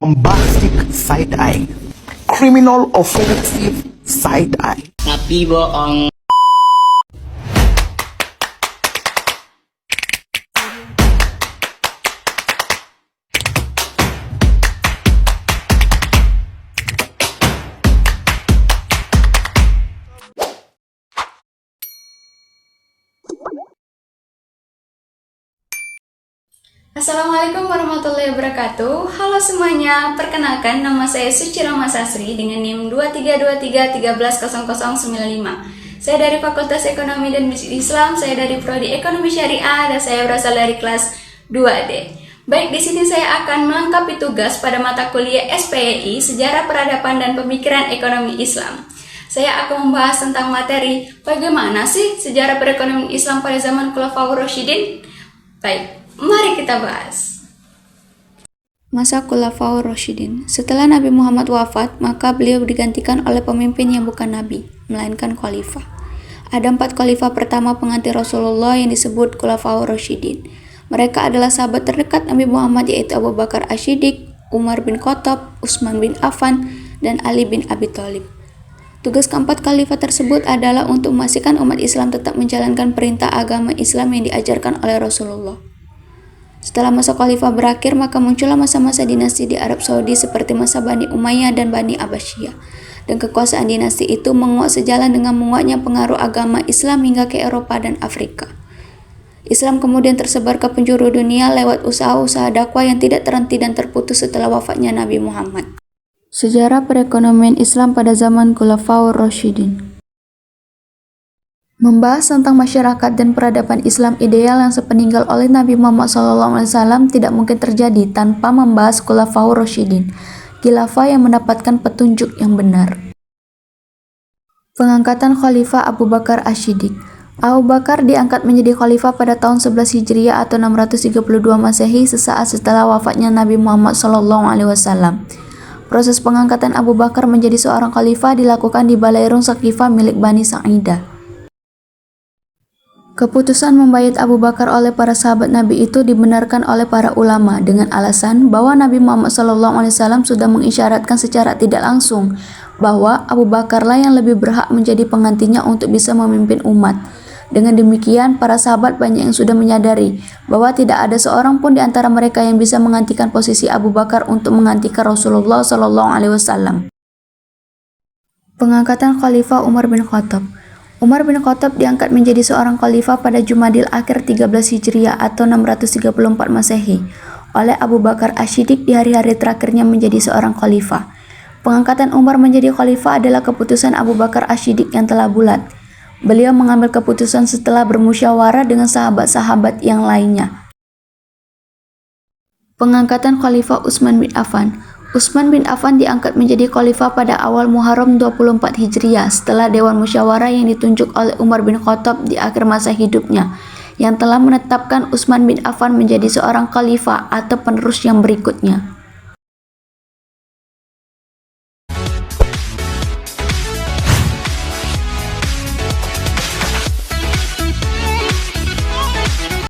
bombastic side-eye, criminal offensive side-eye. Tapi bohong. Assalamualaikum warahmatullahi wabarakatuh. Halo semuanya, perkenalkan nama saya Suci Rama Sasri dengan NIM 2323130095. Saya dari Fakultas Ekonomi dan Bisnis Islam, saya dari Prodi Ekonomi Syariah dan saya berasal dari kelas 2D. Baik, di sini saya akan melengkapi tugas pada mata kuliah SPEI Sejarah Peradaban dan Pemikiran Ekonomi Islam. Saya akan membahas tentang materi bagaimana sih sejarah perekonomian Islam pada zaman Khulafaur Rasyidin. Baik, mari kita bahas. Masa Khulafaur Rasyidin. Setelah Nabi Muhammad wafat, maka beliau digantikan oleh pemimpin yang bukan Nabi, melainkan khalifah. Ada 4 khalifah pertama pengganti Rasulullah yang disebut Khulafaur Rasyidin. Mereka adalah sahabat terdekat Nabi Muhammad, yaitu Abu Bakar As-Siddiq, Umar bin Khattab, Utsman bin Affan, dan Ali bin Abi Thalib. Tugas keempat khalifah tersebut adalah untuk memastikan umat Islam tetap menjalankan perintah agama Islam yang diajarkan oleh Rasulullah. Setelah masa khalifah berakhir, maka muncullah masa-masa dinasti di Arab Saudi seperti masa Bani Umayyah dan Bani Abbasiyah. Dan kekuasaan dinasti itu menguat sejalan dengan menguatnya pengaruh agama Islam hingga ke Eropa dan Afrika. Islam kemudian tersebar ke penjuru dunia lewat usaha-usaha dakwah yang tidak terhenti dan terputus setelah wafatnya Nabi Muhammad. Sejarah perekonomian Islam pada zaman Khulafaur Rasyidin. Membahas tentang masyarakat dan peradaban Islam ideal yang sepeninggal oleh Nabi Muhammad SAW tidak mungkin terjadi tanpa membahas Khulafaur Rasyidin, khilafah yang mendapatkan petunjuk yang benar. Pengangkatan Khalifah Abu Bakar As-Siddiq. Abu Bakar diangkat menjadi khalifah pada tahun 11 Hijriah atau 632 Masehi sesaat setelah wafatnya Nabi Muhammad SAW. Proses pengangkatan Abu Bakar menjadi seorang khalifah dilakukan di Balairung Saqifah milik Bani Sa'idah. Keputusan membayat Abu Bakar oleh para sahabat Nabi itu dibenarkan oleh para ulama dengan alasan bahwa Nabi Muhammad SAW sudah mengisyaratkan secara tidak langsung bahwa Abu Bakarlah yang lebih berhak menjadi penggantinya untuk bisa memimpin umat. Dengan demikian, para sahabat banyak yang sudah menyadari bahwa tidak ada seorang pun di antara mereka yang bisa menggantikan posisi Abu Bakar untuk menggantikan Rasulullah SAW. Pengangkatan Khalifah Umar bin Khattab. Umar bin Khattab diangkat menjadi seorang khalifah pada Jumadil Akhir 13 Hijriah atau 634 Masehi oleh Abu Bakar As-Siddiq di hari-hari terakhirnya menjadi seorang khalifah. Pengangkatan Umar menjadi khalifah adalah keputusan Abu Bakar As-Siddiq yang telah bulat. Beliau mengambil keputusan setelah bermusyawarah dengan sahabat-sahabat yang lainnya. Pengangkatan Khalifah Utsman bin Affan. Utsman bin Affan diangkat menjadi khalifah pada awal Muharram 24 Hijriah setelah Dewan Musyawarah yang ditunjuk oleh Umar bin Khattab di akhir masa hidupnya, yang telah menetapkan Utsman bin Affan menjadi seorang khalifah atau penerus yang berikutnya.